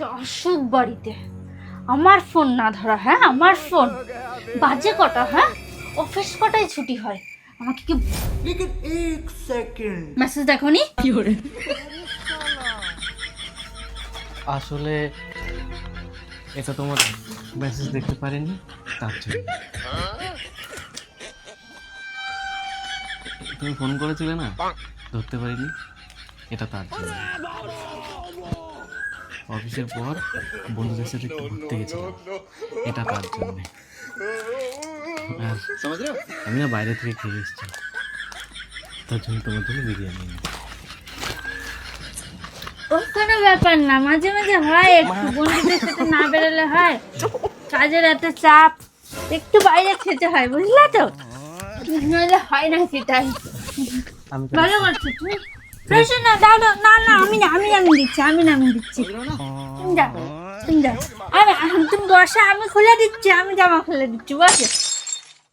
একটা অসুখ বাড়িতে, আমার ফোন না ধরা। হ্যাঁ, আমার ফোন বাজে কটা? হ্যাঁ, অফিস কটায় ছুটি হয়? আমাকে কি लेकिन एक सेकंड মেসেজ দেখোনি? কি করে আসলে এটা তোমার মেসেজ দেখতে পারিনি, তার জন্য। তুমি ফোন করেছিলে না, ধরতে পারিনি, এটা তার জন্য। অফিসের পর বন্ধুদের সাথে একটু ঘুরতে গেছিলাম, এটা তার জন্য। আর আমি না বাইরে থেকে খেয়ে এসেছি, তার জন্য তোমার জন্য বিরিয়ানি এনেছি। ও কোনো ব্যাপার না, মাঝে মাঝে হয়, একটু বন্ধুদের সাথে না বেরোলে হয়, কাজের এত চাপ, একটু বাইরে খেতে হয়, বুঝলা তো? নইলে হয় না সেটাই। আমি তো ভালো করছো তুমি। প্রশ্ন না দাও দাও। না না, আমি নামিয়ে দিচ্ছি, আমি নামিয়ে দিচ্ছি। তুমি যাও, তুমি যাও। তুমি বসা, আমি খুলে দিচ্ছি, আমি জামা খুলে দিচ্ছি, বসে।